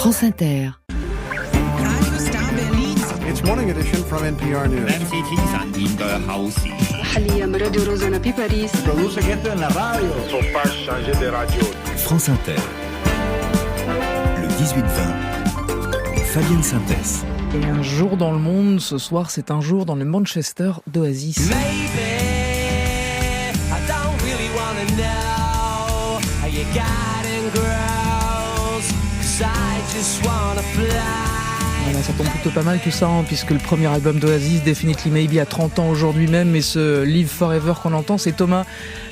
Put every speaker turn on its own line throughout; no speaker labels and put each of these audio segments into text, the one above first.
France Inter.
It's Morning Edition from NPR News.
France Inter. Le 18-20. Fabienne Synthèse.
Et un jour dans le monde, ce soir, c'est un jour dans le Manchester d'Oasis. Voilà, ça tombe plutôt pas mal tout ça, puisque le premier album d'Oasis, Definitely Maybe, a 30 ans aujourd'hui même, et ce Live Forever qu'on entend, c'est Thomas,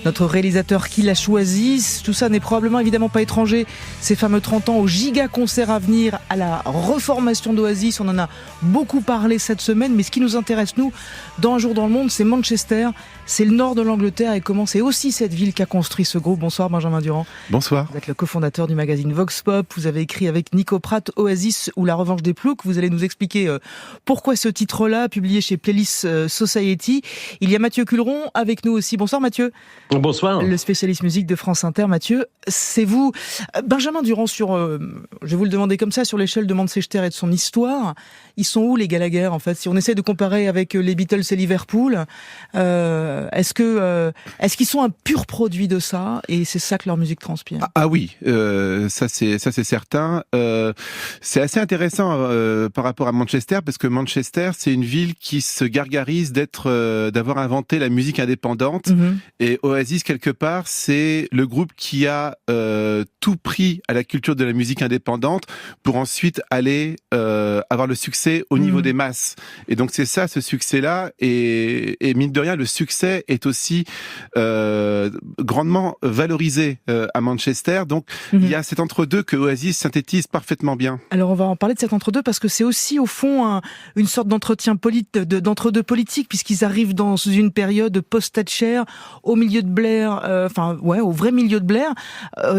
notre réalisateur, qui l'a choisi. Tout ça n'est probablement évidemment pas étranger, ces fameux 30 ans, au giga concert à venir, à la reformation d'Oasis. On en a beaucoup parlé cette semaine, mais ce qui nous intéresse, nous, dans Un jour dans le monde, c'est Manchester, c'est le nord de l'Angleterre, et comment c'est aussi cette ville qu'a construit ce groupe. Bonsoir Benjamin Durand.
Bonsoir.
Vous êtes le cofondateur du magazine Vox Pop, vous avez écrit avec Nico Pratt Oasis ou La Revanche des Ploucs. Vous allez nous expliquer pourquoi ce titre-là, publié chez Playlist Society. Il y a Mathieu Culeron avec nous aussi. Bonsoir Mathieu.
Bonsoir.
Le spécialiste musique de France Inter. Mathieu, c'est vous. Benjamin Durand, je vais vous le demander comme ça, sur l'échelle de Manchester et de son histoire, ils sont où les Gallagher en fait? Si on essaie de comparer avec les Beatles et Liverpool, est-ce qu'ils sont un pur produit de ça, et c'est ça que leur musique transpire?
Ah oui, ça c'est certain. C'est assez intéressant par rapport à Manchester, parce que Manchester, c'est une ville qui se gargarise d'avoir inventé la musique indépendante. Mm-hmm. Et Oasis, quelque part, c'est le groupe qui a tout pris à la culture de la musique indépendante pour ensuite aller avoir le succès au niveau des masses. Et donc c'est ça, ce succès-là, et mine de rien, le succès est aussi grandement valorisé à Manchester. Donc il y a cet entre-deux que Oasis synthétise parfaitement bien.
Alors on va en parler de cet entre-deux, parce que c'est aussi au fond une sorte d'entre-deux politique, puisqu'ils arrivent dans une période post-Thatcher, au milieu de Blair, au vrai milieu de Blair.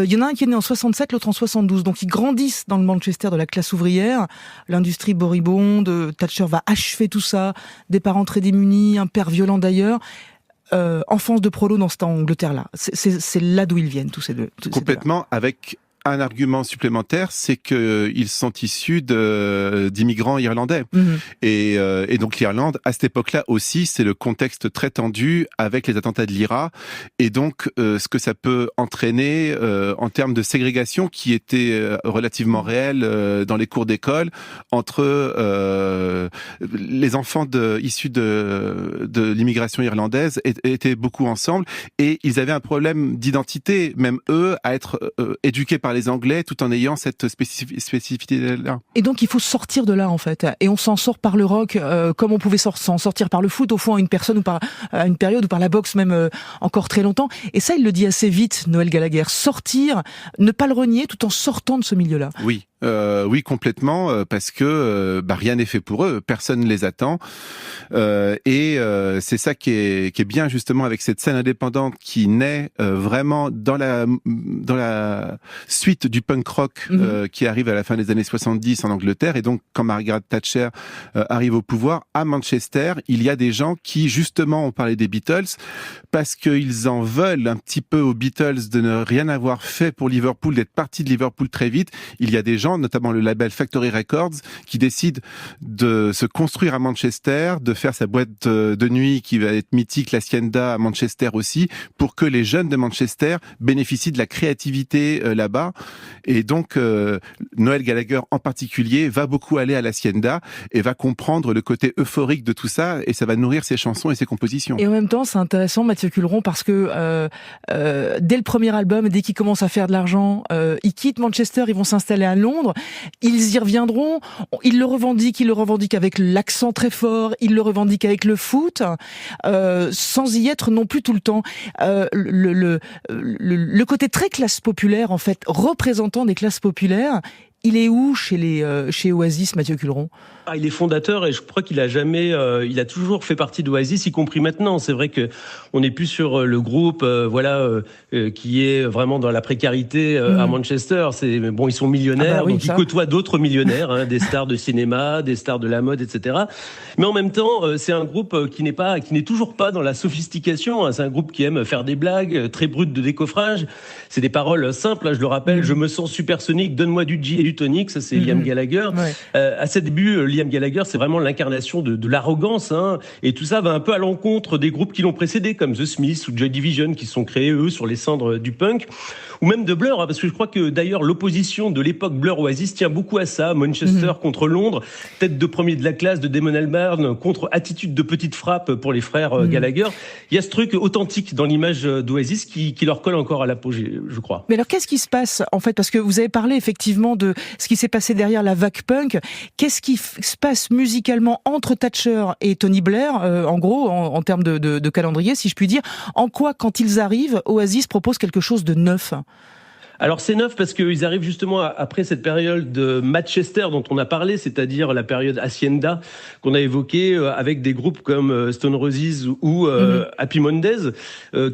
Il y en a un qui est né en 67, l'autre en 72. Donc ils grandissent dans le Manchester de la classe ouvrière, l'industrie moribonde, Thatcher va achever tout ça, des parents très démunis, un père violent d'ailleurs. Enfance de prolo dans cette Angleterre-là. C'est là d'où ils viennent, tous ces deux.
Complètement, avec un argument supplémentaire, c'est qu'ils sont issus d'immigrants irlandais. Mmh. Et donc l'Irlande, à cette époque-là aussi, c'est le contexte très tendu avec les attentats de l'IRA. Et donc, ce que ça peut entraîner en termes de ségrégation qui était relativement réelle dans les cours d'école entre les enfants issus de l'immigration irlandaise étaient beaucoup ensemble. Et ils avaient un problème d'identité, même eux, à être éduqués par les Anglais, tout en ayant cette spécificité-là.
Et donc il faut sortir de là en fait, et on s'en sort par le rock, comme on pouvait s'en sortir par le foot au fond, à une période, ou par la boxe même encore très longtemps. Et ça, il le dit assez vite, Noël Gallagher, sortir, ne pas le renier tout en sortant de ce milieu-là.
Oui, complètement, parce que rien n'est fait pour eux, personne ne les attend, et c'est ça qui est bien justement avec cette scène indépendante qui naît vraiment dans la suite du punk rock qui arrive à la fin des années 70 en Angleterre. Et donc quand Margaret Thatcher arrive au pouvoir à Manchester, il y a des gens qui justement ont parlé des Beatles parce qu'ils en veulent un petit peu aux Beatles de ne rien avoir fait pour Liverpool, d'être partis de Liverpool très vite. Il y a des gens, notamment le label Factory Records, qui décide de se construire à Manchester, de faire sa boîte de nuit qui va être mythique, l'Hacienda à Manchester aussi, pour que les jeunes de Manchester bénéficient de la créativité là-bas. Et donc Noël Gallagher en particulier va beaucoup aller à l'Hacienda et va comprendre le côté euphorique de tout ça, et ça va nourrir ses chansons et ses compositions.
Et en même temps, c'est intéressant, Mathieu Culeron, parce que dès le premier album, dès qu'ils commencent à faire de l'argent, ils quittent Manchester, ils vont s'installer à Londres. Ils y reviendront, ils le revendiquent avec l'accent très fort, ils le revendiquent avec le foot, sans y être non plus tout le temps. Le côté très classe populaire, en fait, représentant des classes populaires, il est où chez Oasis, Mathieu Culeron?
Il est fondateur, et je crois qu'il il a toujours fait partie d'Oasis, y compris maintenant. C'est vrai que on n'est plus sur le groupe, qui est vraiment dans la précarité à Manchester. Ils sont millionnaires, donc ils côtoient d'autres millionnaires, des stars de cinéma, des stars de la mode, etc. Mais en même temps, c'est un groupe qui n'est toujours pas dans la sophistication. C'est un groupe qui aime faire des blagues très brutes de décoffrage. C'est des paroles simples, je le rappelle. Je me sens supersonique, donne-moi du gin et du Gluttonic, ça c'est Liam Gallagher.
Ouais.
À ses débuts, Liam Gallagher, c'est vraiment l'incarnation de l'arrogance, hein, et tout ça va un peu à l'encontre des groupes qui l'ont précédé, comme The Smiths ou Joy Division, qui sont créés, eux, sur les cendres du punk, ou même de Blur, hein, parce que je crois que d'ailleurs l'opposition de l'époque Blur-Oasis tient beaucoup à ça. Manchester contre Londres, tête de premier de la classe de Damon Albarn contre attitude de petite frappe pour les frères Gallagher. Il y a ce truc authentique dans l'image d'Oasis qui leur colle encore à la peau, je crois.
Mais alors, qu'est-ce qui se passe, en fait, parce que vous avez parlé effectivement de ce qui s'est passé derrière la vague punk. Qu'est-ce qui se passe musicalement entre Thatcher et Tony Blair, en gros, en termes de calendrier, si je puis dire? En quoi, quand ils arrivent, Oasis propose quelque chose de neuf?
Alors c'est neuf parce qu'ils arrivent justement après cette période de Manchester dont on a parlé, c'est-à-dire la période Hacienda qu'on a évoquée, avec des groupes comme Stone Roses ou Happy Mondays,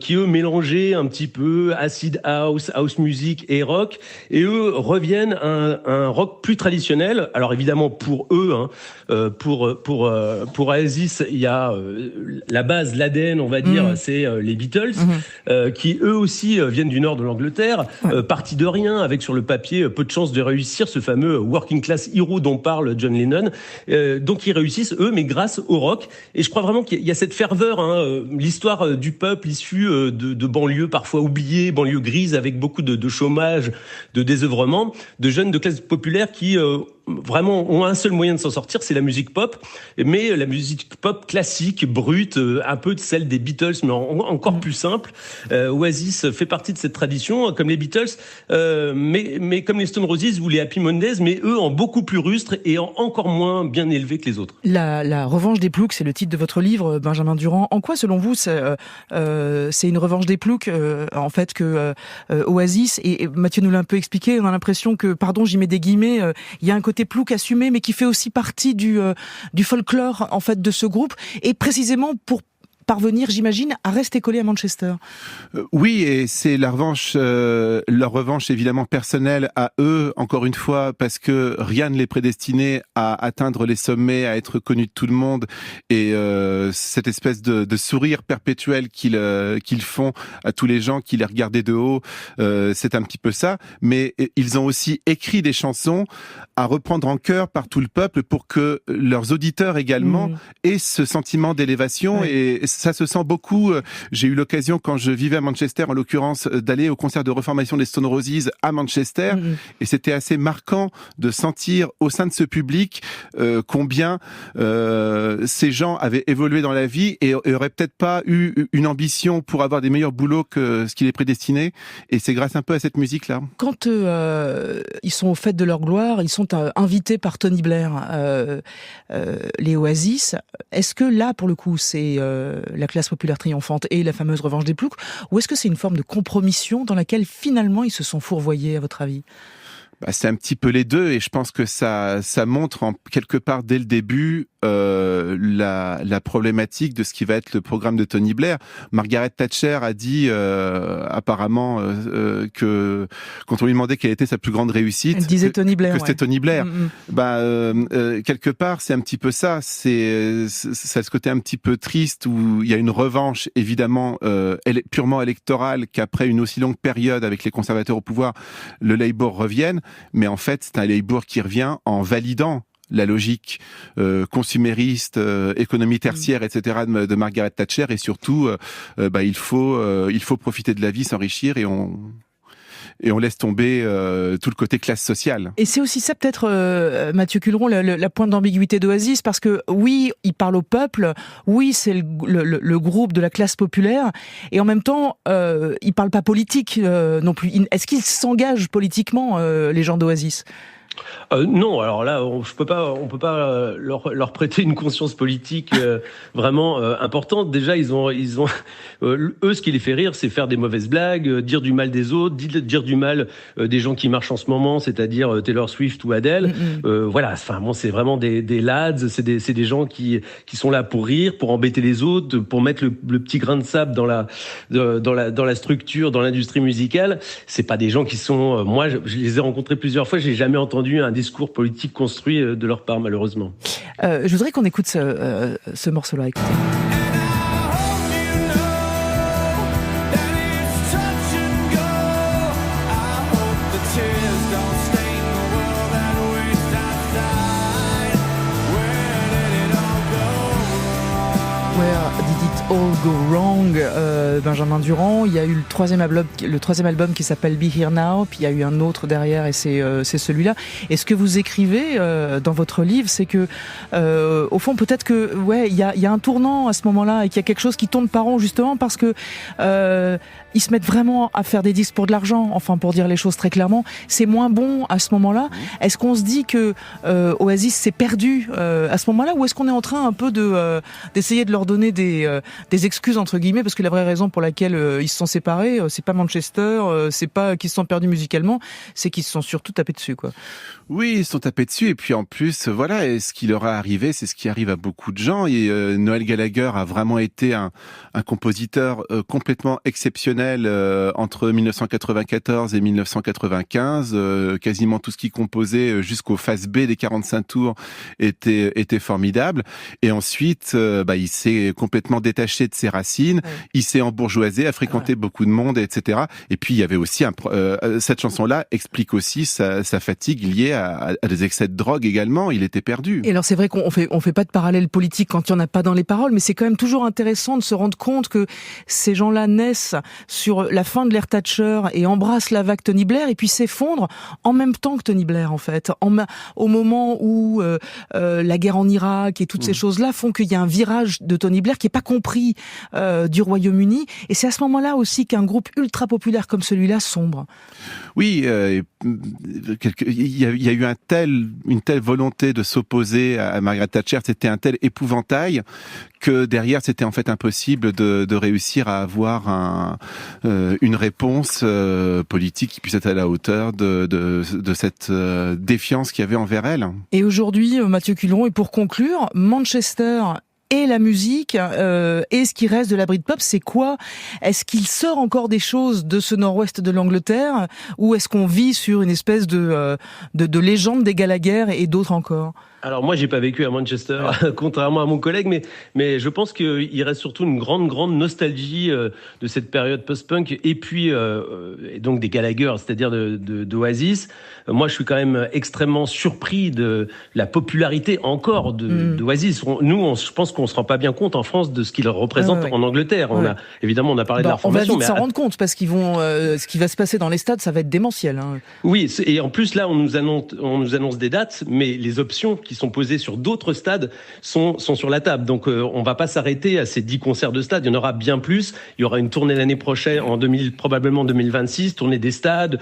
qui eux mélangeaient un petit peu acid house, house music et rock, et eux reviennent à un rock plus traditionnel. Alors évidemment pour eux, hein, pour Oasis, il y a la base, l'ADN, on va dire, c'est les Beatles, qui eux aussi viennent du nord de l'Angleterre. Parti de rien, avec sur le papier peu de chances de réussir, ce fameux working class hero dont parle John Lennon. Donc ils réussissent, eux, mais grâce au rock. Et je crois vraiment qu'il y a cette ferveur, hein, l'histoire du peuple issue de banlieues parfois oubliées, banlieues grises, avec beaucoup de chômage, de désœuvrement, de jeunes de classe populaire qui vraiment ont un seul moyen de s'en sortir, c'est la musique pop, mais la musique pop classique, brute, un peu de celle des Beatles, mais encore plus simple. Oasis fait partie de cette tradition, comme les Beatles, mais comme les Stone Roses ou les Happy Mondays, mais eux en beaucoup plus rustre et en encore moins bien élevé que les autres.
La revanche des ploucs, c'est le titre de votre livre, Benjamin Durand. En quoi, selon vous, c'est une revanche des ploucs, en fait, que Oasis, et Mathieu nous l'a un peu expliqué, on a l'impression que, pardon, j'y mets des guillemets, il y a un côté plouc assumé, mais qui fait aussi partie du folklore, en fait, de ce groupe, et précisément pour parvenir, j'imagine, à rester collé à Manchester.
Oui, et c'est leur revanche évidemment personnelle à eux, encore une fois, parce que rien ne les prédestinait à atteindre les sommets, à être connus de tout le monde, et cette espèce de sourire perpétuel qu'ils font à tous les gens qui les regardaient de haut, c'est un petit peu ça, mais ils ont aussi écrit des chansons à reprendre en chœur par tout le peuple pour que leurs auditeurs également aient ce sentiment d'élévation, et ça se sent beaucoup. J'ai eu l'occasion, quand je vivais à Manchester, en l'occurrence, d'aller au concert de reformation des Stone Roses à Manchester, et c'était assez marquant de sentir au sein de ce public combien ces gens avaient évolué dans la vie et auraient peut-être pas eu une ambition pour avoir des meilleurs boulots que ce qui les prédestinait, et c'est grâce un peu à cette musique-là.
Quand ils sont au fait de leur gloire, ils sont invités par Tony Blair, les Oasis, est-ce que là, pour le coup, c'est la classe populaire triomphante et la fameuse revanche des ploucs, ou est-ce que c'est une forme de compromission dans laquelle finalement ils se sont fourvoyés, à votre avis ?
C'est un petit peu les deux, et je pense que ça montre quelque part dès le début la problématique de ce qui va être le programme de Tony Blair. Margaret Thatcher a dit apparemment que quand on lui demandait quelle était sa plus grande réussite,
elle disait Tony Blair,
que c'était Tony Blair. Quelque part, c'est un petit peu ça. C'est ce côté un petit peu triste où il y a une revanche évidemment purement électorale, qu'après une aussi longue période avec les conservateurs au pouvoir, le Labour revienne. Mais en fait, c'est un Labour qui revient en validant la logique consumériste, économie tertiaire, etc. de Margaret Thatcher, et surtout, il faut profiter de la vie, s'enrichir, et on laisse tomber tout le côté classe sociale.
Et c'est aussi ça, peut-être, Mathieu Culeron, la pointe d'ambiguïté d'Oasis, parce que oui, il parle au peuple, oui, c'est le groupe de la classe populaire, et en même temps, il parle pas politique non plus. Est-ce qu'ils s'engagent politiquement, les gens d'Oasis ?
Non, alors là, on peut pas leur prêter une conscience politique vraiment importante. Déjà, ils ont eux, ce qui les fait rire, c'est faire des mauvaises blagues, dire du mal des autres, dire du mal des gens qui marchent en ce moment, c'est-à-dire Taylor Swift ou Adele. Voilà, enfin bon, c'est vraiment des lads, c'est des gens qui sont là pour rire, pour embêter les autres, pour mettre le petit grain de sable dans la structure, dans l'industrie musicale. C'est pas des gens qui sont. Moi, je les ai rencontrés plusieurs fois, j'ai jamais entendu un discours politique construit de leur part, malheureusement.
Je voudrais qu'on écoute ce morceau-là. Écoutez. All Go Wrong, Benjamin Durand. Il y a eu le troisième album qui s'appelle Be Here Now, puis il y a eu un autre derrière et c'est celui-là. Et ce que vous écrivez dans votre livre, c'est que au fond peut-être que il y a un tournant à ce moment-là et qu'il y a quelque chose qui tourne pas rond justement parce que ils se mettent vraiment à faire des disques pour de l'argent. Enfin, pour dire les choses très clairement, c'est moins bon à ce moment-là. Est-ce qu'on se dit que Oasis s'est perdu à ce moment-là, ou est-ce qu'on est en train un peu d'essayer de leur donner des excuses entre guillemets, parce que la vraie raison pour laquelle ils se sont séparés, c'est pas Manchester, c'est pas qu'ils se sont perdus musicalement, c'est qu'ils se sont surtout tapés dessus, quoi.
Oui, ils se sont tapés dessus, et puis en plus, voilà, et ce qui leur est arrivé, c'est ce qui arrive à beaucoup de gens. Et Noel Gallagher a vraiment été un compositeur complètement exceptionnel entre 1994 et 1995. Quasiment tout ce qu'il composait jusqu'au phase B des 45 tours était formidable. Et ensuite, il s'est complètement détaché de ses racines. Ouais. Il s'est embourgeoisé, a fréquenté beaucoup de monde, etc. Et puis il y avait aussi cette chanson-là explique aussi sa fatigue liée à des excès de drogue également. Il était perdu.
Et alors c'est vrai qu'on fait pas de parallèle politique quand il y en a pas dans les paroles, mais c'est quand même toujours intéressant de se rendre compte que ces gens-là naissent sur la fin de l'ère Thatcher et embrassent la vague Tony Blair et puis s'effondrent en même temps que Tony Blair, en fait. Au moment où la guerre en Irak et toutes ces choses-là font qu'il y a un virage de Tony Blair qui est pas compris du Royaume-Uni, et c'est à ce moment-là aussi qu'un groupe ultra populaire comme celui-là sombre.
Oui, il y a eu une telle volonté de s'opposer à Margaret Thatcher, c'était un tel épouvantail que derrière c'était en fait impossible de réussir à avoir une réponse politique qui puisse être à la hauteur de cette défiance qu'il y avait envers elle.
Et aujourd'hui, Mathieu Cuilleron, et pour conclure, Manchester et la musique et ce qui reste de la Britpop, c'est quoi? Est-ce qu'il sort encore des choses de ce nord-ouest de l'Angleterre, ou est-ce qu'on vit sur une espèce de légende des Gallagher et d'autres encore?
Alors moi, j'ai pas vécu à Manchester, contrairement à mon collègue, mais je pense qu'il reste surtout une grande nostalgie de cette période post-punk, et puis et donc des Gallagher, c'est-à-dire d'Oasis. Moi, je suis quand même extrêmement surpris de la popularité encore d'Oasis. Nous, je pense qu'on se rend pas bien compte en France de ce qu'ils représentent en Angleterre. On a parlé de leur formation.
On va vite s'en rendre compte, parce qu'ils vont, ce qui va se passer dans les stades, ça va être démentiel. Hein.
Oui, et en plus là, on nous annonce des dates, mais les options qui sont posées sur d'autres stades sont sur la table. Donc on va pas s'arrêter à ces 10 concerts de stade. Il y en aura bien plus. Il y aura une tournée l'année prochaine, probablement 2026, tournée des stades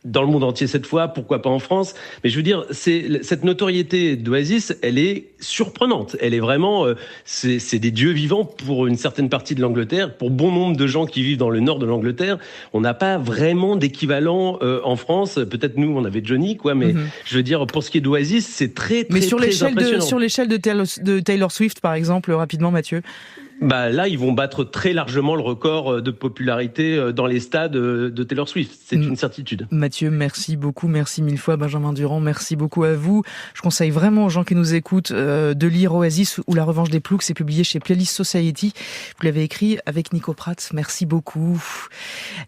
dans le monde entier cette fois, pourquoi pas en France. Mais je veux dire, cette notoriété d'Oasis, elle est surprenante. Elle est vraiment, c'est des dieux vivants pour une certaine partie de l'Angleterre. Pour bon nombre de gens qui vivent dans le nord de l'Angleterre, on n'a pas vraiment d'équivalent en France. Peut-être nous, on avait Johnny, quoi. Mais je veux dire, pour ce qui est d'Oasis, c'est très impressionnant.
Sur l'échelle de Taylor Swift, par exemple, rapidement, Mathieu.
Là, ils vont battre très largement le record de popularité dans les stades de Taylor Swift. C'est une certitude.
Mathieu, merci beaucoup. Merci mille fois, Benjamin Durand. Merci beaucoup à vous. Je conseille vraiment aux gens qui nous écoutent de lire Oasis ou La Revanche des Ploucs. C'est publié chez Playlist Society. Vous l'avez écrit avec Nico Pratt. Merci beaucoup.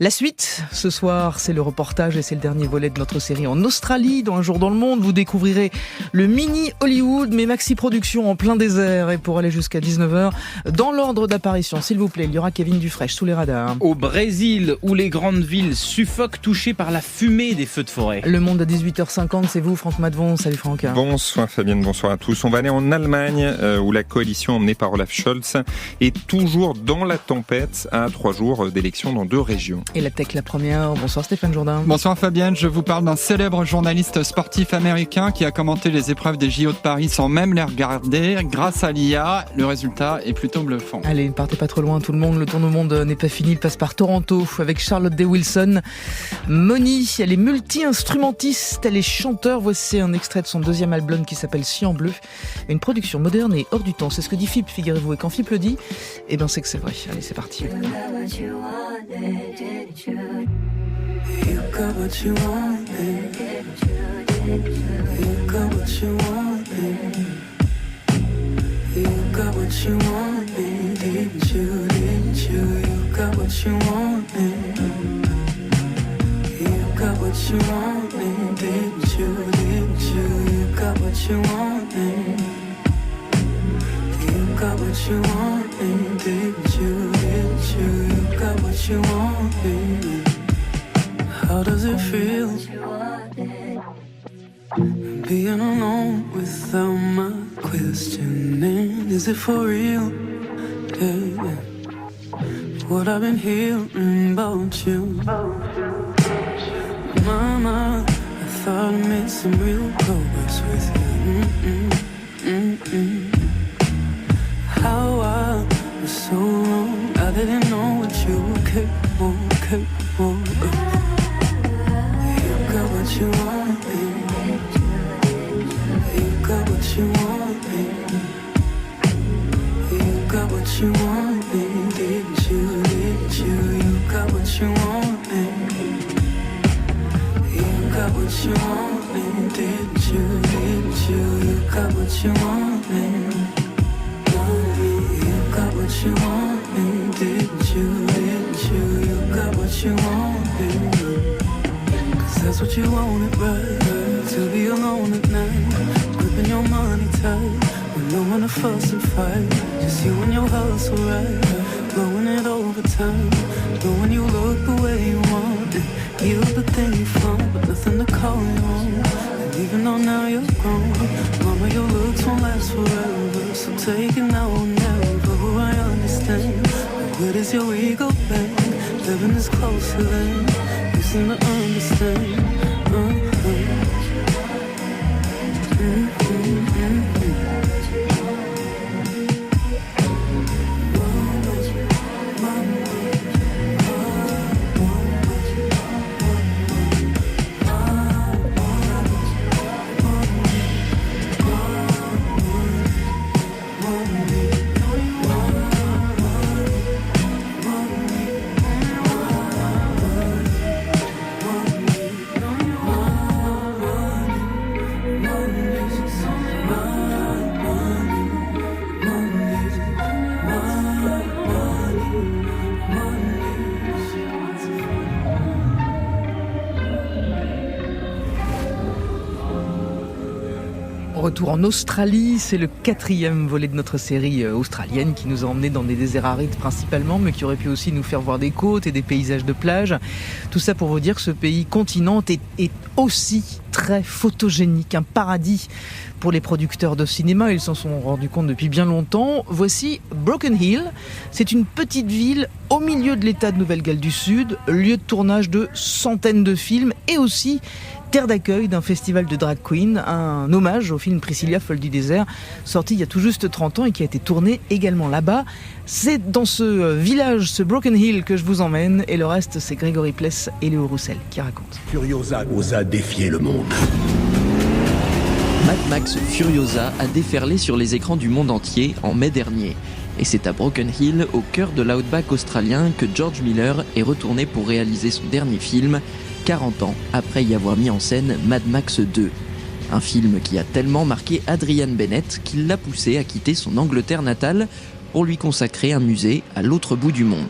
La suite, ce soir, c'est le reportage et c'est le dernier volet de notre série en Australie. Dans Un jour dans le monde, vous découvrirez le mini Hollywood, mais maxi production en plein désert. Et pour aller jusqu'à 19h, dans l'ordre d'apparition, s'il vous plaît, il y aura Kevin Dufresne sous les radars.
Au Brésil, où les grandes villes suffoquent, touchées par la fumée des feux de forêt.
Le Monde à 18h50, c'est vous, Franck Madvon. Salut Franck.
Bonsoir Fabienne, bonsoir à tous. On va aller en Allemagne, où la coalition emmenée par Olaf Scholz est toujours dans la tempête à 3 jours d'élections dans 2 régions.
Et la tech, la première. Bonsoir Stéphane Jourdain.
Bonsoir Fabienne, je vous parle d'un célèbre journaliste sportif américain qui a commenté les épreuves des JO de Paris sans même les regarder. Grâce à l'IA, le résultat est plutôt bluffant.
Allez, ne partez pas trop loin tout le monde, le tour du monde n'est pas fini, il passe par Toronto avec Charlotte Day Wilson. Moni, elle est multi-instrumentiste, elle est chanteur, voici un extrait de son 2e album qui s'appelle Cyan Bleu, une production moderne et hors du temps, c'est ce que dit Fip, figurez-vous, et quand Fip le dit, eh ben c'est que c'est vrai. Allez, c'est parti.
You got what you want, didn't you, didn't you? You got what you want, you got what you want, didn't you, didn't you? You got what you want, you got what you want, didn't you? How does it feel being alone without my questioning? Is it for real? Yeah. What I've been hearing about you. Mama, I thought I made some real progress with you. How I was so wrong. I didn't know what you were capable of. You got what you want, baby. You got what you want, baby. You got what you want, baby. Didn't you, didn't you? You got what you want, baby. You got what you want, baby. Didn't you, didn't you? You got what you want, baby. You got what you want, baby. Didn't you, didn't you? You got what you want, baby. Cause that's what you wanted, right? To be alone at night, gripping your money tight, with no one to fuss and fight. Just you and your hustle, right? Blowing it over time, knowing you look the way you want it. You the thing you flaunt, but nothing to call you on. And even though now you're grown, mama, your looks won't last forever. So take it now or never, I understand. But where does your ego bend? Living is closer than you seem to understand.
Retour en Australie, c'est le 4e volet de notre série australienne qui nous a emmenés dans des déserts arides principalement, mais qui aurait pu aussi nous faire voir des côtes et des paysages de plage. Tout ça pour vous dire que ce pays continent est aussi très photogénique, un paradis pour les producteurs de cinéma. Ils s'en sont rendus compte depuis bien longtemps. Voici Broken Hill. C'est une petite ville au milieu de l'État de Nouvelle-Galles du Sud, lieu de tournage de centaines de films et aussi terre d'accueil d'un festival de drag queen, un hommage au film Priscilla, folle du désert, sorti il y a tout juste 30 ans et qui a été tourné également là-bas. C'est dans ce village, ce Broken Hill, que je vous emmène, et le reste, c'est Grégory Pless et Léo Roussel qui racontent.
Furiosa osa défier le monde.
Mad Max Furiosa a déferlé sur les écrans du monde entier en mai dernier. Et c'est à Broken Hill, au cœur de l'outback australien, que George Miller est retourné pour réaliser son dernier film, 40 ans après y avoir mis en scène Mad Max 2. Un film qui a tellement marqué Adrian Bennett qu'il l'a poussé à quitter son Angleterre natale pour lui consacrer un musée à l'autre bout du monde.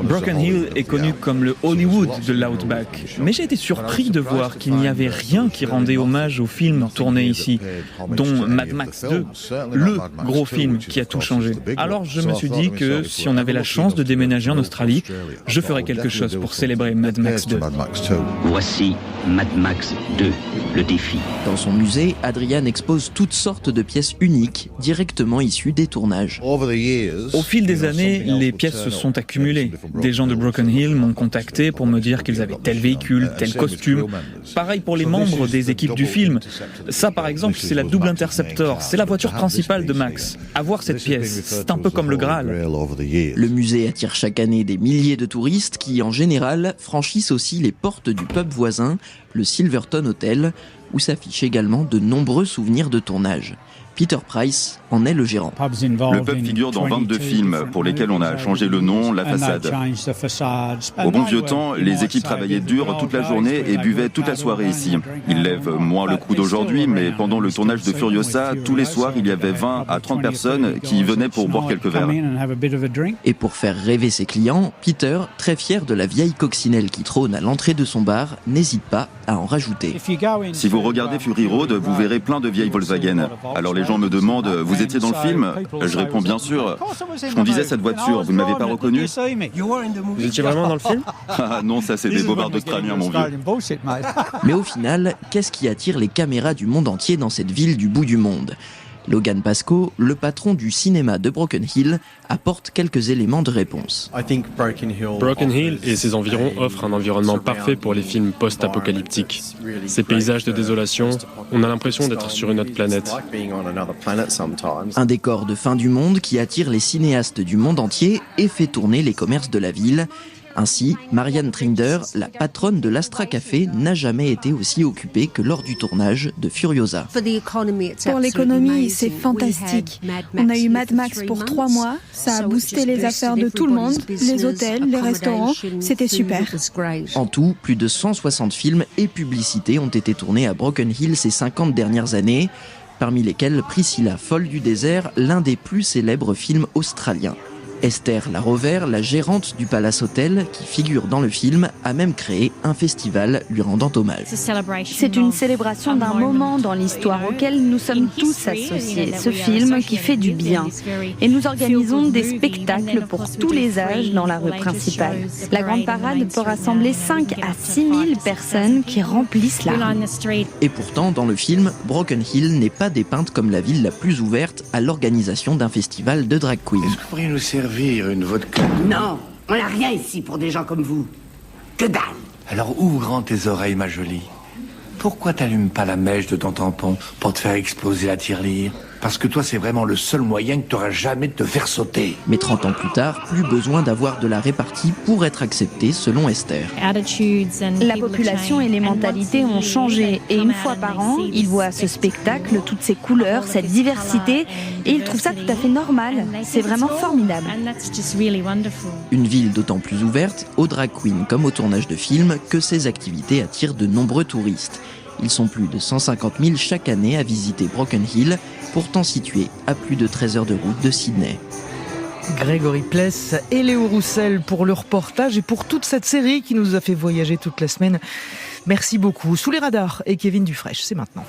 Broken Hill est connu comme le Hollywood de l'Outback, mais j'ai été surpris de voir qu'il n'y avait rien qui rendait hommage aux films tournés ici, dont Mad Max 2, le gros film qui a tout changé. Alors je me suis dit que si on avait la chance de déménager en Australie, je ferais quelque chose pour célébrer Mad Max 2.
Voici Mad Max 2, le défi.
Dans son musée, Adrian expose toutes sortes de pièces uniques, directement issues des tournages.
Au fil des années, les pièces se sont accumulées. Des gens de Broken Hill m'ont contacté pour me dire qu'ils avaient tel véhicule, tel costume. Pareil pour les membres des équipes du film. Ça, par exemple, c'est la Double Interceptor. C'est la voiture principale de Max. Avoir cette pièce, c'est un peu comme le Graal.
Le musée attire chaque année des milliers de touristes qui, en général, franchissent aussi les portes du pub voisin, le Silverton Hotel, où s'affichent également de nombreux souvenirs de tournage. Peter Price en est le gérant.
Le pub figure dans 22 films pour lesquels on a changé le nom, la façade. Au bon vieux temps, les équipes travaillaient dur toute la journée et buvaient toute la soirée ici. Ils lèvent moins le coup d'aujourd'hui, mais pendant le tournage de Furiosa, tous les soirs, il y avait 20 à 30 personnes qui venaient pour boire quelques verres.
Et pour faire rêver ses clients, Peter, très fier de la vieille coccinelle qui trône à l'entrée de son bar, n'hésite pas à en rajouter.
Si vous regardez Fury Road, vous verrez plein de vieilles Volkswagen. Alors les les gens me demandent « Vous étiez dans le film ?» Je réponds « Bien sûr ». Je conduisais cette voiture, vous ne m'avez pas reconnu ?
Vous étiez vraiment dans le film ?
Ah non, ça c'est des bobards australiens, mon vieux.
Mais au final, qu'est-ce qui attire les caméras du monde entier dans cette ville du bout du monde ? Logan Pascoe, le patron du cinéma de Broken Hill, apporte quelques éléments de réponse.
Broken Hill et ses environs offrent un environnement parfait pour les films post-apocalyptiques. Ces paysages de désolation, on a l'impression d'être sur une autre planète.
Un décor de fin du monde qui attire les cinéastes du monde entier et fait tourner les commerces de la ville. Ainsi, Marianne Trinder, la patronne de l'Astra Café, n'a jamais été aussi occupée que lors du tournage de Furiosa.
Pour l'économie, c'est fantastique. On a eu Mad Max pour 3 mois, ça a boosté les affaires de tout le monde, les hôtels, les restaurants, c'était super.
En tout, plus de 160 films et publicités ont été tournés à Broken Hill ces 50 dernières années, parmi lesquels Priscilla, folle du désert, l'un des plus célèbres films australiens. Esther Larover, la gérante du Palace Hotel, qui figure dans le film, a même créé un festival lui rendant hommage.
C'est une célébration d'un moment dans l'histoire auquel nous sommes tous associés. Ce film qui fait du bien. Et nous organisons des spectacles pour tous les âges dans la rue principale. La grande parade peut rassembler 5 à 6 000 personnes qui remplissent la rue.
Et pourtant, dans le film, Broken Hill n'est pas dépeinte comme la ville la plus ouverte à l'organisation d'un festival de drag queen.
Est-ce que vous pourriez nous servir une vodka?
Non, on n'a rien ici pour des gens comme vous. Que dalle!
Alors ouvre grand tes oreilles, ma jolie. Pourquoi t'allumes pas la mèche de ton tampon pour te faire exploser la tirelire? Parce que toi, c'est vraiment le seul moyen que t'auras jamais de te faire sauter.
Mais 30 ans plus tard, plus besoin d'avoir de la répartie pour être accepté, selon Esther.
La population et les mentalités ont changé. Et une fois par an, ils voient ce spectacle, toutes ces couleurs, cette diversité, et ils trouvent ça tout à fait normal. C'est vraiment formidable.
Une ville d'autant plus ouverte, aux drag queens comme au tournage de films, que ces activités attirent de nombreux touristes. Ils sont plus de 150 000 chaque année à visiter Broken Hill, pourtant situé à plus de 13 heures de route de Sydney.
Grégory Pless et Léo Roussel pour le reportage et pour toute cette série qui nous a fait voyager toute la semaine. Merci beaucoup. Sous les radars et Kevin Dufresne, c'est maintenant.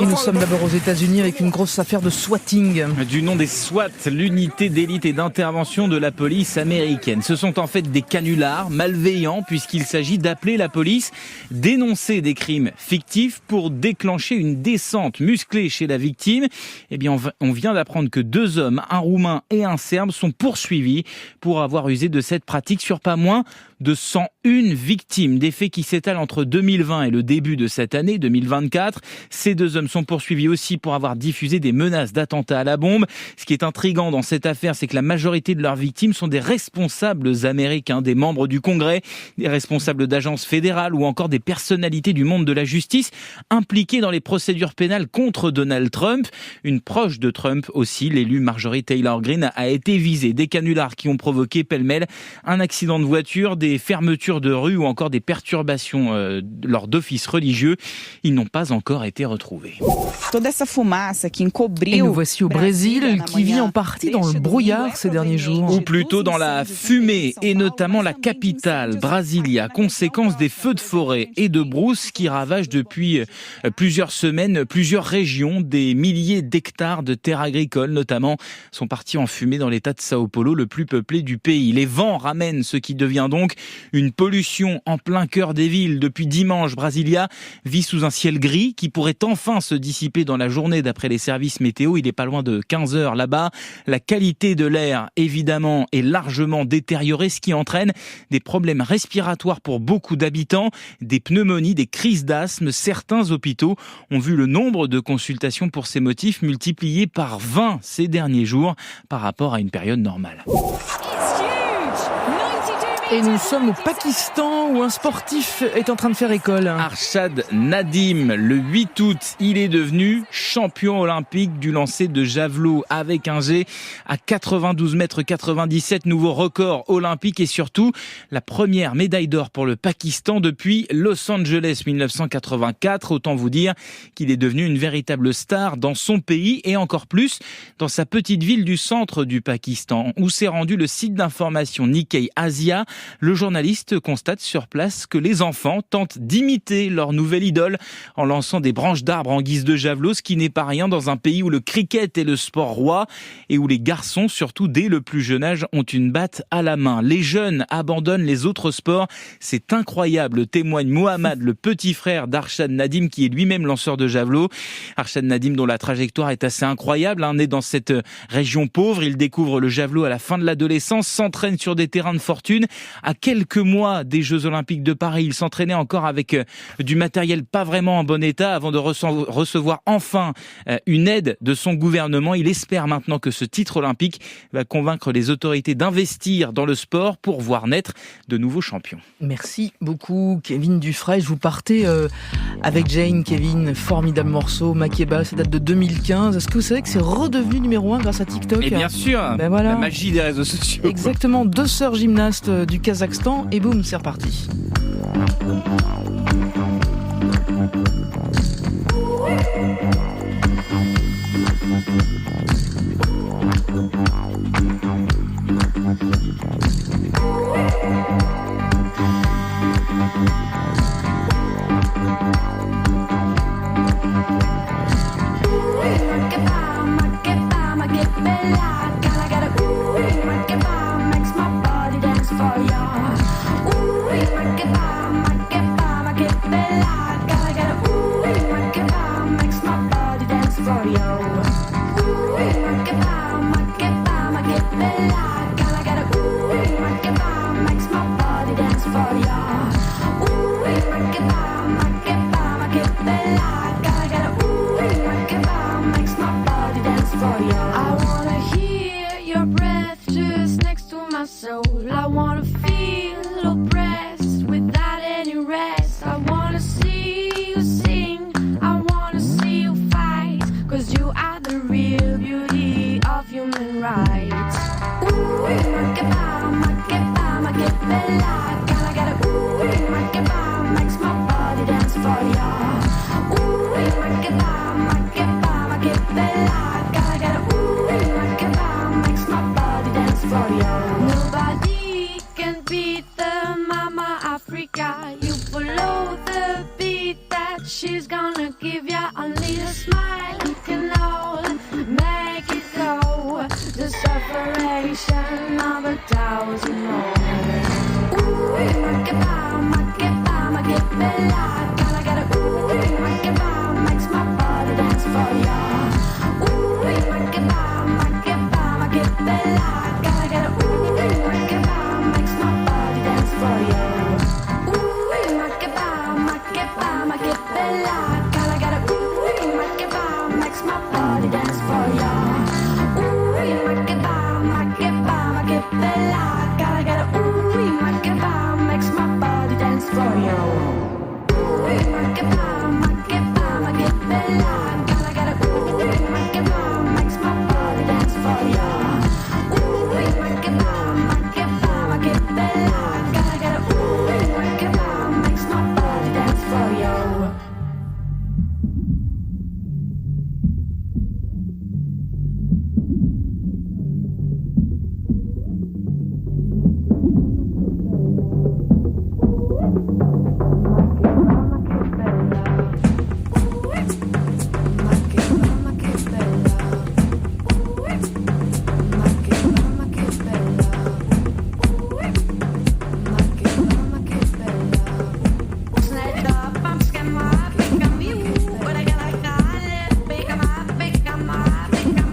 Et nous sommes d'abord aux États-Unis avec une grosse affaire de swatting.
Du nom des SWAT, l'unité d'élite et d'intervention de la police américaine. Ce sont en fait des canulars malveillants puisqu'il s'agit d'appeler la police, dénoncer des crimes fictifs pour déclencher une descente musclée chez la victime. Eh bien, on vient d'apprendre que 2 hommes, un Roumain et un Serbe, sont poursuivis pour avoir usé de cette pratique sur pas moins de 101 victimes. Des faits qui s'étalent entre 2020 et le début de cette année, 2024. Ces 2 hommes sont poursuivis aussi pour avoir diffusé des menaces d'attentats à la bombe. Ce qui est intriguant dans cette affaire, c'est que la majorité de leurs victimes sont des responsables américains, des membres du Congrès, des responsables d'agences fédérales ou encore des personnalités du monde de la justice impliquées dans les procédures pénales contre Donald Trump. Une proche de Trump aussi, l'élue Marjorie Taylor Greene, a été visée. Des canulars qui ont provoqué pêle-mêle un accident de voiture, des fermetures de rue ou encore des perturbations lors d'offices religieux. Ils n'ont pas encore été retrouvés.
Et nous voici au Brésil, qui vit en partie dans le brouillard ces derniers jours.
Ou plutôt dans la fumée, et notamment la capitale, Brasilia, conséquence des feux de forêt et de brousse qui ravagent depuis plusieurs semaines plusieurs régions. Des milliers d'hectares de terres agricoles, notamment, sont partis en fumée dans l'état de Sao Paulo, le plus peuplé du pays. Les vents ramènent ce qui devient donc une pollution en plein cœur des villes. Depuis dimanche, Brasilia vit sous un ciel gris qui pourrait enfin se dissiper dans la journée d'après les services météo. Il est pas loin de 15 heures là-bas. La qualité de l'air, évidemment, est largement détériorée, ce qui entraîne des problèmes respiratoires pour beaucoup d'habitants, des pneumonies, des crises d'asthme. Certains hôpitaux ont vu le nombre de consultations pour ces motifs multiplié par 20 ces derniers jours par rapport à une période normale.
Et nous sommes au Pakistan où un sportif est en train de faire école.
Arshad Nadim, le 8 août, il est devenu champion olympique du lancer de javelot avec un G à 92 mètres 97, nouveau record olympique et surtout la première médaille d'or pour le Pakistan depuis Los Angeles 1984. Autant vous dire qu'il est devenu une véritable star dans son pays et encore plus dans sa petite ville du centre du Pakistan où s'est rendu le site d'information Nikkei Asia. Le journaliste constate sur place que les enfants tentent d'imiter leur nouvelle idole en lançant des branches d'arbres en guise de javelot, ce qui n'est pas rien dans un pays où le cricket est le sport roi et où les garçons, surtout dès le plus jeune âge, ont une batte à la main. Les jeunes abandonnent les autres sports. C'est incroyable, témoigne Mohamed, le petit frère d'Arshad Nadim, qui est lui-même lanceur de javelot. Arshad Nadim, dont la trajectoire est assez incroyable, né dans cette région pauvre. Il découvre le javelot à la fin de l'adolescence, s'entraîne sur des terrains de fortune. À quelques mois des Jeux Olympiques de Paris, il s'entraînait encore avec du matériel pas vraiment en bon état avant de recevoir enfin une aide de son gouvernement. Il espère maintenant que ce titre olympique va convaincre les autorités d'investir dans le sport pour voir naître de nouveaux champions.
Merci beaucoup Kevin Dufresne. Vous partez avec Jane, Kevin, formidable morceau, Makeba, ça date de 2015. Est-ce que vous savez que c'est redevenu numéro 1 grâce à TikTok ?
Et bien sûr,
voilà.
La magie des réseaux sociaux.
Exactement, 2 sœurs gymnastes du Kazakhstan et boum, c'est reparti.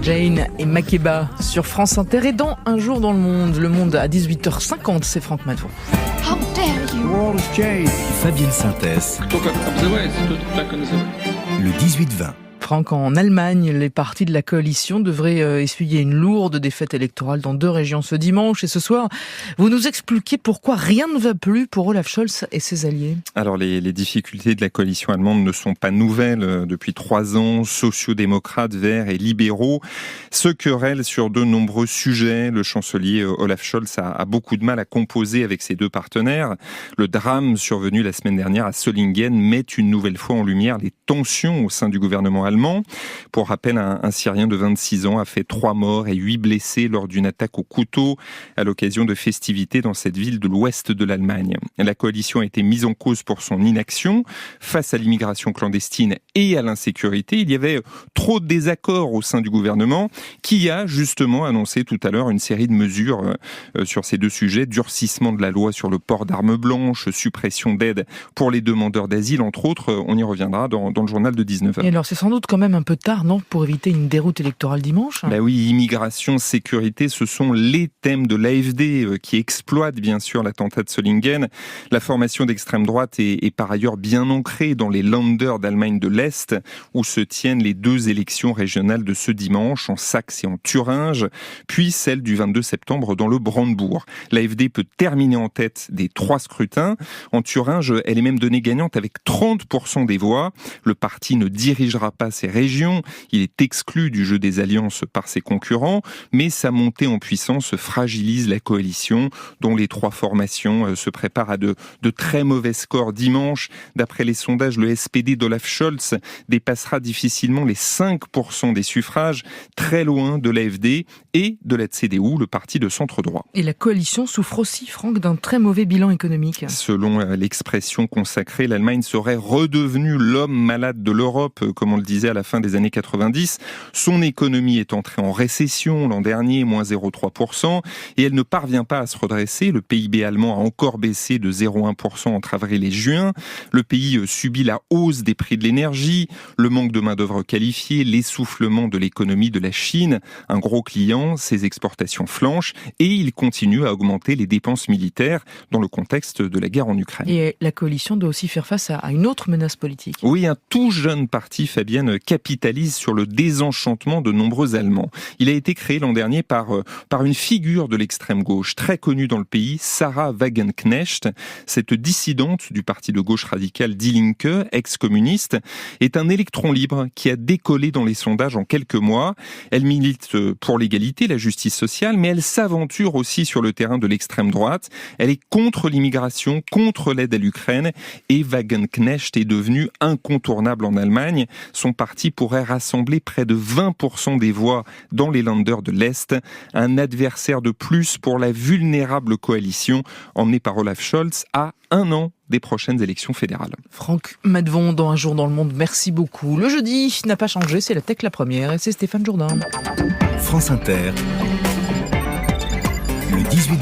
Jane et Makeba sur France Inter et dans Un jour dans le monde à 18h50, c'est Franck Matou.
How dare you? Fabienne Synthèse. Le 18-20.
Franck, en Allemagne, les partis de la coalition devraient essuyer une lourde défaite électorale dans 2 régions ce dimanche. Et ce soir, vous nous expliquez pourquoi rien ne va plus pour Olaf Scholz et ses alliés.
Alors, les difficultés de la coalition allemande ne sont pas nouvelles. Depuis 3 ans, sociaux-démocrates, verts et libéraux se querellent sur de nombreux sujets. Le chancelier Olaf Scholz a beaucoup de mal à composer avec ses 2 partenaires. Le drame survenu la semaine dernière à Solingen met une nouvelle fois en lumière les tensions au sein du gouvernement allemand. allemand. Pour rappel, un Syrien de 26 ans a fait 3 morts et 8 blessés lors d'une attaque au couteau à l'occasion de festivités dans cette ville de l'ouest de l'Allemagne. La coalition a été mise en cause pour son inaction face à l'immigration clandestine et à l'insécurité. Il y avait trop de désaccords au sein du gouvernement qui a justement annoncé tout à l'heure une série de mesures sur ces deux sujets. Durcissement de la loi sur le port d'armes blanches, suppression d'aide pour les demandeurs d'asile, entre autres. On y reviendra dans le journal de 19h.
Et alors, c'est sans doute quand même un peu tard, non, pour éviter une déroute électorale dimanche?
Ben oui, immigration, sécurité, ce sont les thèmes de l'AfD qui exploitent bien sûr l'attentat de Solingen. La formation d'extrême droite est par ailleurs bien ancrée dans les Länder d'Allemagne de l'Est, où se tiennent les 2 élections régionales de ce dimanche, en Saxe et en Thuringe, puis celle du 22 septembre dans le Brandebourg. L'AfD peut terminer en tête des 3 scrutins. En Thuringe, elle est même donnée gagnante avec 30% des voix. Le parti ne dirigera pas ces régions. Il est exclu du jeu des alliances par ses concurrents, mais sa montée en puissance fragilise la coalition, dont les 3 formations se préparent à de très mauvais scores dimanche. D'après les sondages, le SPD d'Olaf Scholz dépassera difficilement les 5% des suffrages, très loin de l'AfD et de la CDU, le parti de centre-droit.
Et la coalition souffre aussi, Franck, d'un très mauvais bilan économique.
Selon l'expression consacrée, l'Allemagne serait redevenue l'homme malade de l'Europe, comme on le disait à la fin des années 90. Son économie est entrée en récession l'an dernier, moins 0,3%, et elle ne parvient pas à se redresser. Le PIB allemand a encore baissé de 0,1% entre avril et juin. Le pays subit la hausse des prix de l'énergie, le manque de main-d'œuvre qualifiée, l'essoufflement de l'économie de la Chine. Un gros client, ses exportations flanchent et il continue à augmenter les dépenses militaires dans le contexte de la guerre en Ukraine.
Et la coalition doit aussi faire face à une autre menace politique.
Oui, un tout jeune parti, Fabienne, capitalise sur le désenchantement de nombreux Allemands. Il a été créé l'an dernier par une figure de l'extrême gauche très connue dans le pays, Sarah Wagenknecht. Cette dissidente du parti de gauche radicale Die Linke, ex-communiste, est un électron libre qui a décollé dans les sondages en quelques mois. Elle milite pour l'égalité, la justice sociale, mais elle s'aventure aussi sur le terrain de l'extrême droite. Elle est contre l'immigration, contre l'aide à l'Ukraine, et Wagenknecht est devenue incontournable en Allemagne. Son parti pourrait rassembler près de 20% des voix dans les Länder de l'Est, un adversaire de plus pour la vulnérable coalition emmenée par Olaf Scholz à 1 an des prochaines élections fédérales.
Franck Madvon dans Un jour dans le monde, merci beaucoup. Le jeudi n'a pas changé, c'est la Tech la première et c'est Stéphane Jourdain.
France Inter, le 18-20.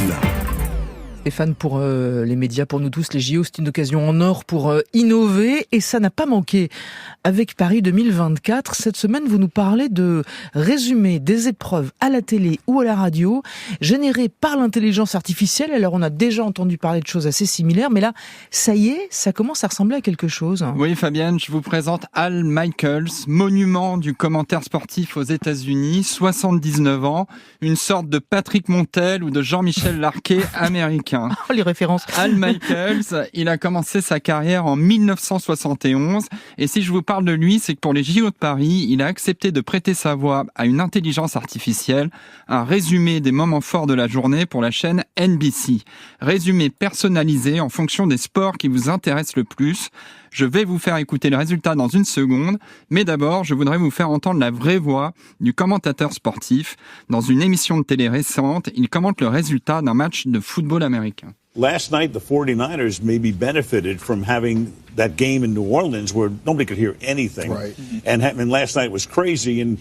Stéphane, pour les médias, pour nous tous, les JO, c'est une occasion en or pour innover et ça n'a pas manqué. Avec Paris 2024, cette semaine, vous nous parlez de résumés des épreuves à la télé ou à la radio générés par l'intelligence artificielle. Alors, on a déjà entendu parler de choses assez similaires, mais là, ça y est, ça commence à ressembler à quelque chose.
Oui, Fabienne, je vous présente Al Michaels, monument du commentaire sportif aux États-Unis, 79 ans, une sorte de Patrick Montel ou de Jean-Michel Larquet américain.
Oh, les références.
Al Michaels, il a commencé sa carrière en 1971 et si je vous parle de lui, c'est que pour les JO de Paris, il a accepté de prêter sa voix à une intelligence artificielle, un résumé des moments forts de la journée pour la chaîne NBC. Résumé personnalisé en fonction des sports qui vous intéressent le plus. Je vais vous faire écouter le résultat dans une seconde, mais d'abord, je voudrais vous faire entendre la vraie voix du commentateur sportif. Dans une émission de télé récente, il commente le résultat d'un match de football américain.
Last night, the 49ers maybe benefited from having that game in New Orleans where nobody could hear anything. Right. And last night was crazy. And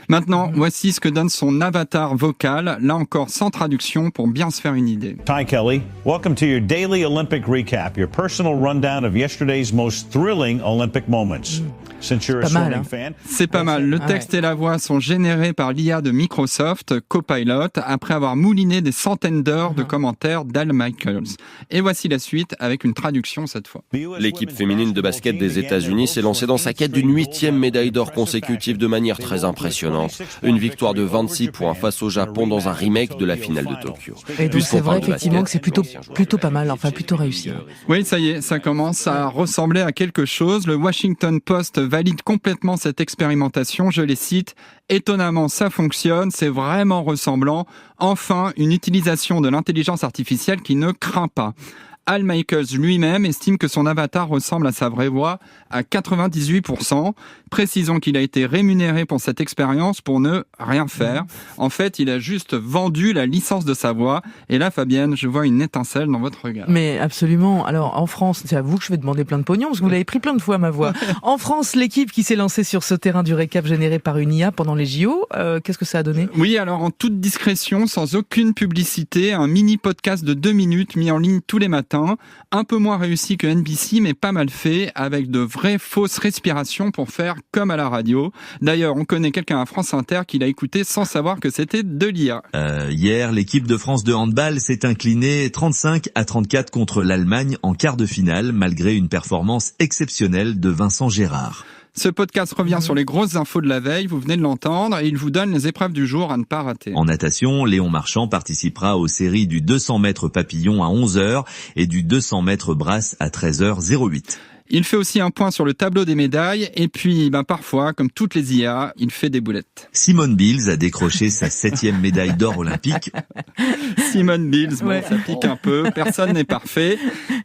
Maintenant, voici ce que donne son avatar vocal, là encore sans traduction pour bien se faire une idée.
Ty Kelly, welcome to your daily Olympic recap, your personal rundown of yesterday's most thrilling Olympic moments. Since you're a swimming fan.
C'est pas mal. Le texte et la voix sont générés par l'IA de Microsoft, Copilot, après avoir mouliné des centaines d'heures de commentaires d'Al Michaels. Et voici la suite avec une traduction cette fois.
L'équipe féminine de basket des États-Unis s'est lancée dans sa quête d'une 8e médaille d'or consécutive de manière très impressionnante. Une victoire de 26 points face au Japon dans un remake de la finale de Tokyo.
Et donc c'est vrai effectivement que c'est plutôt pas mal, enfin plutôt réussi.
Oui, ça y est, ça commence à ressembler à quelque chose. Le Washington Post valide complètement cette expérimentation, je les cite. Étonnamment, ça fonctionne, c'est vraiment ressemblant. Enfin, une utilisation de l'intelligence artificielle qui ne craint pas. Al Michaels lui-même estime que son avatar ressemble à sa vraie voix à 98%. Précisons qu'il a été rémunéré pour cette expérience pour ne rien faire. En fait, il a juste vendu la licence de sa voix. Et là, Fabienne, je vois une étincelle dans votre regard.
Mais absolument. Alors, en France, c'est à vous que je vais demander plein de pognon, parce que vous l'avez pris plein de fois, ma voix. En France, l'équipe qui s'est lancée sur ce terrain du récap généré par une IA pendant les JO, qu'est-ce que ça a donné ?
Oui, alors en toute discrétion, sans aucune publicité, un mini podcast de 2 minutes mis en ligne tous les matins. Un peu moins réussi que NBC, mais pas mal fait, avec de vraies fausses respirations pour faire comme à la radio. D'ailleurs, on connaît quelqu'un à France Inter qui l'a écouté sans savoir que c'était de l'IA.
Hier, l'équipe de France de handball s'est inclinée 35-34 contre l'Allemagne en quart de finale, malgré une performance exceptionnelle de Vincent Gérard.
Ce podcast revient sur les grosses infos de la veille, vous venez de l'entendre, et il vous donne les épreuves du jour à ne pas rater.
En natation, Léon Marchand participera aux séries du 200 mètres papillon à 11h et du 200 mètres brasse à 13h08.
Il fait aussi un point sur le tableau des médailles, et puis parfois, comme toutes les IA, il fait des boulettes.
Simone Biles a décroché sa 7e médaille d'or olympique.
Simone Biles, ça pique un peu, personne n'est parfait.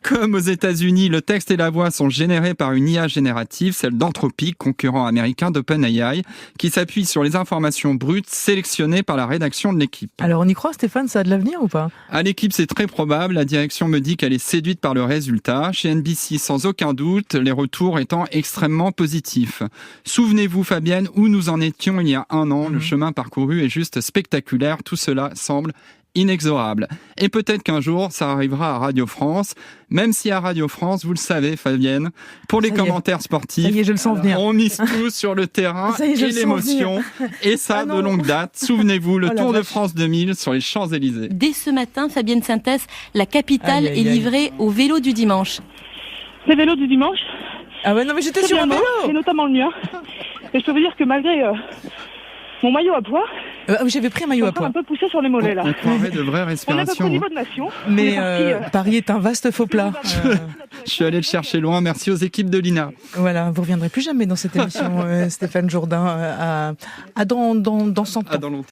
Comme aux États-Unis, le texte et la voix sont générés par une IA générative, celle d'Anthropic, concurrent américain d'OpenAI, qui s'appuie sur les informations brutes sélectionnées par la rédaction de l'équipe.
Alors on y croit, Stéphane, ça a de l'avenir ou pas ?
À l'équipe, c'est très probable. La direction me dit qu'elle est séduite par le résultat. Chez NBC, sans aucun doute, les retours étant extrêmement positifs. Souvenez-vous, Fabienne, où nous en étions il y a 1 an. Le chemin parcouru est juste spectaculaire. Tout cela semble inexorable. Et peut-être qu'un jour, ça arrivera à Radio France, même si à Radio France, vous le savez, Fabienne, pour les commentaires sportifs,
ça y est, je le sens venir.
On mise tout sur le terrain et l'émotion, et ça de longue date. Souvenez-vous, le Tour de France 2000 sur les Champs-Élysées.
Dès ce matin, Fabienne Synthèse, la capitale est livrée au vélo du dimanche.
Les vélos du dimanche.
Ah ouais, non mais j'étais sur un vélo.
Et notamment le mien. Et je peux vous dire que malgré mon maillot à pois,
j'avais pris un maillot à pois.
Un peu poussé sur les mollets là.
On croirait de vraies respirations.
On est à peu près au niveau de nation.
Mais Paris est un vaste faux plat.
Je suis allé le chercher loin. Merci aux équipes de l'INA.
Voilà, vous reviendrez plus jamais dans cette émission, Stéphane Jourdain, dans 100 ans.
Dans longtemps.